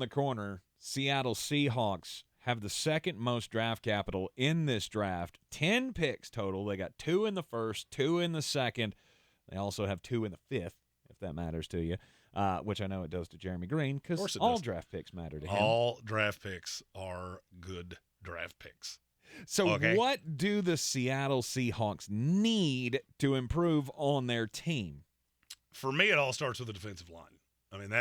around the corner, Seattle Seahawks have the second most draft capital in this draft. 10 picks total. They got 2 in the first, 2 in the second. They also have 2 in the fifth, if that matters to you, which I know it does to Jeremy Green because all draft picks matter to him. All draft picks are good draft picks. So what do the Seattle Seahawks need to improve on their team? For me, it all starts with the defensive line. I mean,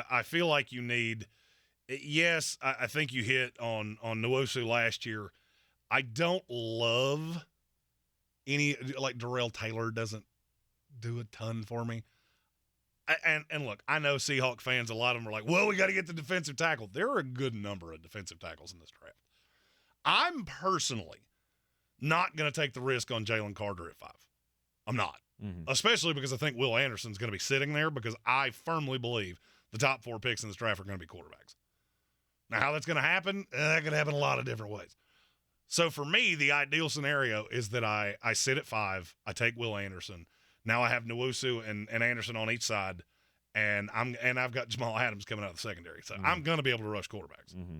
I feel like you need – yes, I think you hit on Nwosu last year. I don't love any – like Darrell Taylor doesn't do a ton for me. And look, I know Seahawk fans, a lot of them are like, well, we got to get the defensive tackle. There are a good number of defensive tackles in this draft. I'm personally not going to take the risk on Jalen Carter at 5. I'm not. Mm-hmm. Especially because I think Will Anderson's going to be sitting there because I firmly believe the top 4 picks in this draft are going to be quarterbacks. Now, how that's going to happen? That could happen a lot of different ways. So for me, the ideal scenario is that I sit at 5, I take Will Anderson. Now I have Nwosu and Anderson on each side, and I've got Jamal Adams coming out of the secondary. So I'm going to be able to rush quarterbacks. Mm-hmm.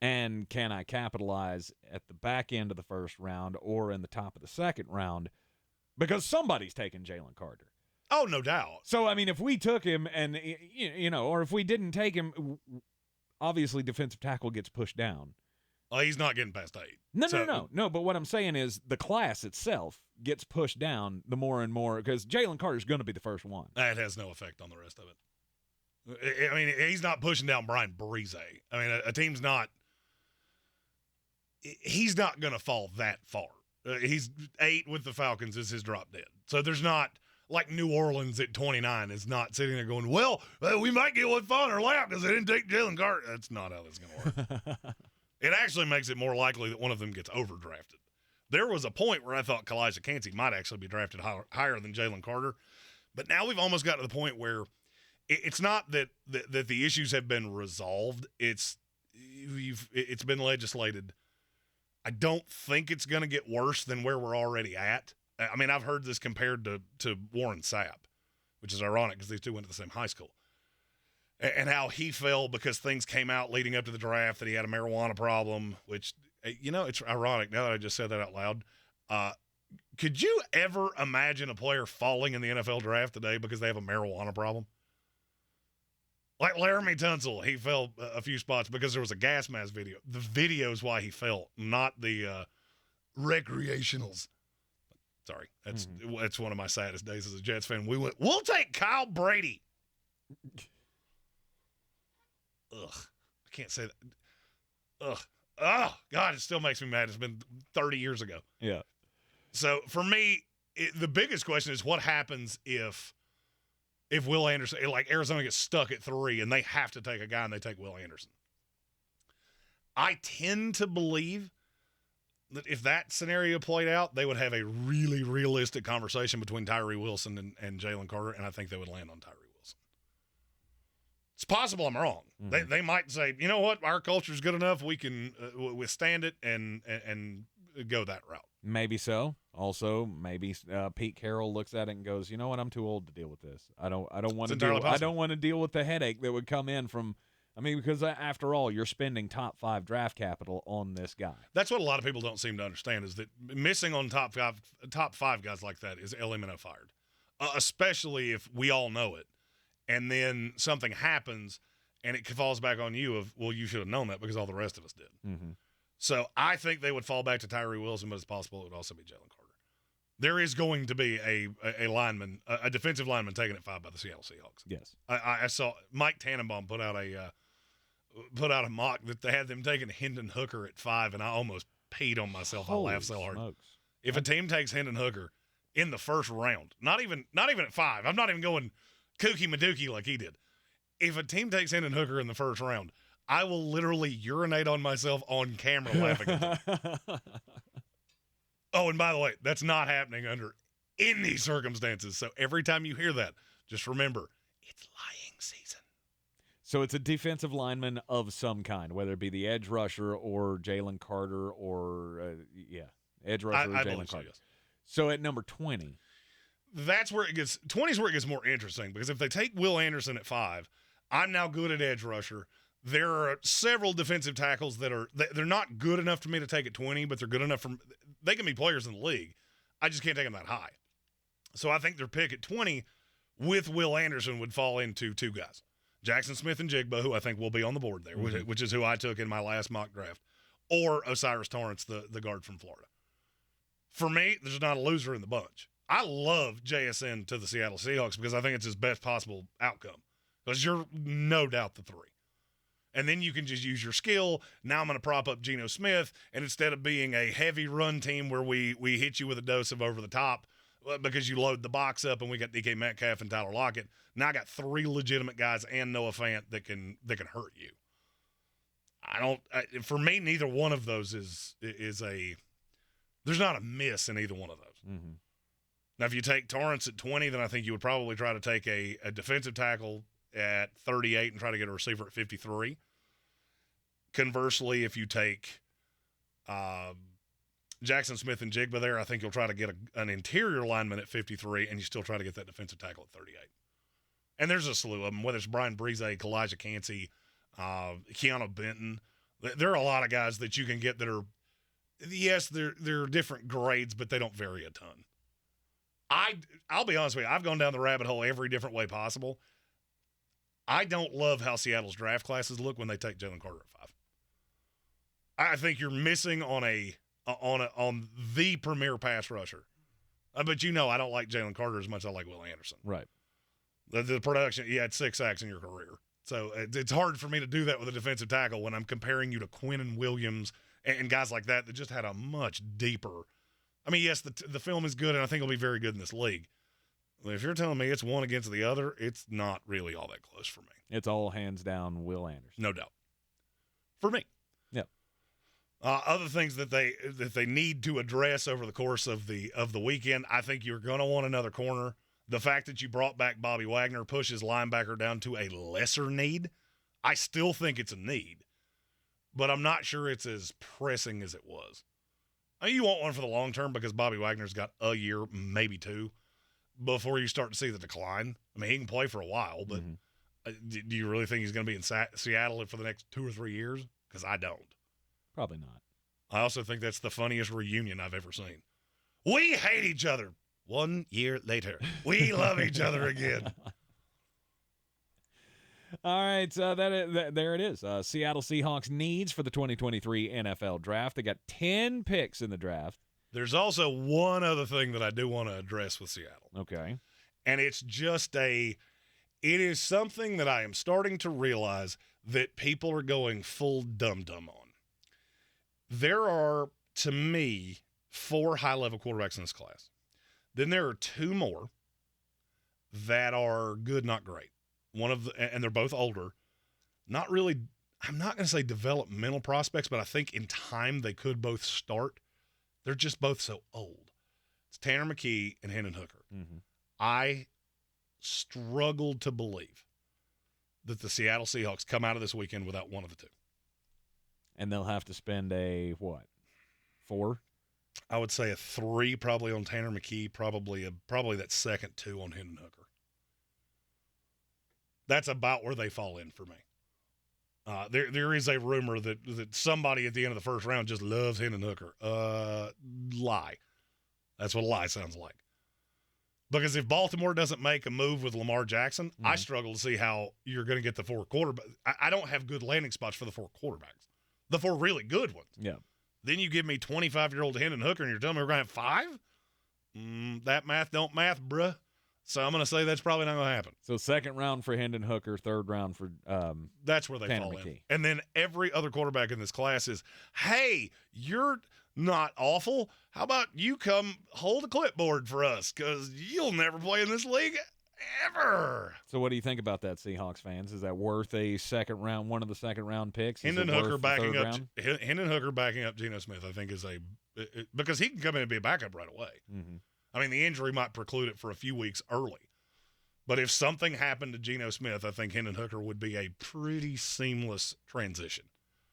And can I capitalize at the back end of the first round or in the top of the second round? Because somebody's taking Jalen Carter. Oh, no doubt. So, I mean, if we took him and, or if we didn't take him, obviously defensive tackle gets pushed down. Well, he's not getting past 8. No. But what I'm saying is the class itself gets pushed down the more and more because Jalen Carter's going to be the first one. That has no effect on the rest of it. I mean, he's not pushing down Brian Breeze. I mean, a team's not – he's not going to fall that far. He's 8 with the Falcons is his drop dead. So there's not like New Orleans at 29 is not sitting there going, well, we might get one fall in our lap because they didn't take Jalen Carter. That's not how that's going to work. It actually makes it more likely that one of them gets overdrafted. There was a point where I thought Kalijah Kancey might actually be drafted higher than Jalen Carter. But now we've almost got to the point where it's not that the issues have been resolved. It's been legislated. I don't think it's going to get worse than where we're already at. I mean, I've heard this compared to Warren Sapp, which is ironic because these two went to the same high school, and how he fell because things came out leading up to the draft that he had a marijuana problem, which, it's ironic now that I just said that out loud. Could you ever imagine a player falling in the NFL draft today because they have a marijuana problem? Like Laramie Tunsil, he fell a few spots because there was a gas mask video. The video is why he fell, not the recreationals. Sorry, that's one of my saddest days as a Jets fan. We'll take Kyle Brady. Ugh, I can't say that. Ugh, oh God, it still makes me mad. It's been 30 years ago. Yeah. So for me, the biggest question is what happens if Will Anderson, like Arizona gets stuck at 3 and they have to take a guy and they take Will Anderson. I tend to believe that if that scenario played out, they would have a really realistic conversation between Tyree Wilson and Jalen Carter, and I think they would land on Tyree Wilson. It's possible I'm wrong. Mm-hmm. They might say, you know what, our culture's good enough, we can withstand it and go that route. Maybe so. Also, maybe Pete Carroll looks at it and goes, "You know what? I'm too old to deal with this. I don't want to deal. I don't want to deal with the headache that would come in from. I mean, because after all, you're spending top 5 draft capital on this guy. That's what a lot of people don't seem to understand is that missing on top five guys like that is LMNO fired, especially if we all know it, and then something happens and it falls back on you of, well, you should have known that because all the rest of us did. Mm-hmm. So I think they would fall back to Tyree Wilson, but it's possible it would also be Jalen Carter. There is going to be a lineman, a defensive lineman taken at 5 by the Seattle Seahawks. Yes, I saw Mike Tannenbaum put out a mock that they had them taking Hendon Hooker at 5, and I almost peed on myself. Holy I laughed so hard. Smokes. If a team takes Hendon Hooker in the first round, not even at 5, I'm not even going kooky madookie like he did. If a team takes Hendon Hooker in the first round, I will literally urinate on myself on camera laughing at them. Oh, and by the way, that's not happening under any circumstances. So every time you hear that, just remember, it's lying season. So it's a defensive lineman of some kind, whether it be the edge rusher or Jalen Carter or, edge rusher or Jalen Carter. Yes. So at number 20. That's where it gets – 20 is where it gets more interesting because if they take Will Anderson at 5, I'm now good at edge rusher. There are several defensive tackles they're not good enough for me to take at 20, but they're good enough they can be players in the league. I just can't take them that high. So I think their pick at 20 with Will Anderson would fall into two guys. Jackson Smith and Jigba, who I think will be on the board there, which is who I took in my last mock draft, or Osiris Torrance, the guard from Florida. For me, there's not a loser in the bunch. I love JSN to the Seattle Seahawks because I think it's his best possible outcome because you're no doubt the 3. And then you can just use your skill. Now I'm going to prop up Geno Smith, and instead of being a heavy run team where we hit you with a dose of over the top because you load the box up and we got DK Metcalf and Tyler Lockett, now I got 3 legitimate guys and Noah Fant that can hurt you. For me, neither one of those is there's not a miss in either one of those. Mm-hmm. Now, if you take Torrance at 20, then I think you would probably try to take a defensive tackle at 38 and try to get a receiver at 53. Conversely, if you take Jackson Smith and Jigba there, I think you'll try to get an interior lineman at 53, and you still try to get that defensive tackle at 38. And there's a slew of them, whether it's Brian Breeze, Kalijah Cansey, Keanu Benton. There are a lot of guys that you can get that are, yes, they're different grades, but they don't vary a ton. I'll be honest with you, I've gone down the rabbit hole every different way possible. I don't love how Seattle's draft classes look when they take Jalen Carter at 5. I think you're missing on the premier pass rusher. But I don't like Jalen Carter as much as I like Will Anderson. Right. The production, you had 6 sacks in your career. So it's hard for me to do that with a defensive tackle when I'm comparing you to Quinnen Williams and guys like that just had a much deeper. I mean, yes, the film is good, and I think it'll be very good in this league. If you're telling me it's one against the other, it's not really all that close for me. It's all hands down Will Anderson. No doubt. For me. Yep. Other things that they need to address over the course of the weekend, I think you're going to want another corner. The fact that you brought back Bobby Wagner pushes linebacker down to a lesser need. I still think it's a need, but I'm not sure it's as pressing as it was. I mean, you want one for the long term because Bobby Wagner's got a year, maybe 2, before you start to see the decline. I mean, he can play for a while, but do you really think he's going to be in Seattle for the next 2 or 3 years? Because I don't. Probably not. I also think that's the funniest reunion I've ever seen. We hate each other. 1 year later, we love each other again. All right, there it is. Seattle Seahawks needs for the 2023 NFL Draft. They got 10 picks in the draft. There's also one other thing that I do want to address with Seattle. Okay. And it's just it is something that I am starting to realize that people are going full dum-dum on. There are, to me, 4 high-level quarterbacks in this class. Then there are 2 more that are good, not great. And they're both older. Not really, I'm not going to say developmental prospects, but I think in time they could both start. They're just both so old. It's Tanner McKee and Hendon Hooker. Mm-hmm. I struggled to believe that the Seattle Seahawks come out of this weekend without one of the 2. And they'll have to spend a, what, 4? I would say a 3 probably on Tanner McKee, probably that second 2 on Hendon Hooker. That's about where they fall in for me. There is a rumor that somebody at the end of the first round just loves Hendon Hooker. Lie. That's what a lie sounds like. Because if Baltimore doesn't make a move with Lamar Jackson, I struggle to see how you're going to get the 4 quarterbacks. I don't have good landing spots for the 4 quarterbacks. The 4 really good ones. Yeah. Then you give me 25-year-old Hendon Hooker and you're telling me we're going to have 5? That math don't math, bruh. So I'm going to say that's probably not going to happen. So 2nd round for Hendon Hooker, 3rd round for that's where they Tanner fall McKee. in. And then every other quarterback in this class is, hey, you're not awful. How about you come hold a clipboard for us because you'll never play in this league ever. So what do you think about that, Seahawks fans? Is that worth a one of the 2nd round picks? Hendon Hooker backing up Geno Smith, I think, is because he can come in and be a backup right away. Mm-hmm. I mean, the injury might preclude it for a few weeks early. But if something happened to Geno Smith, I think Hendon Hooker would be a pretty seamless transition.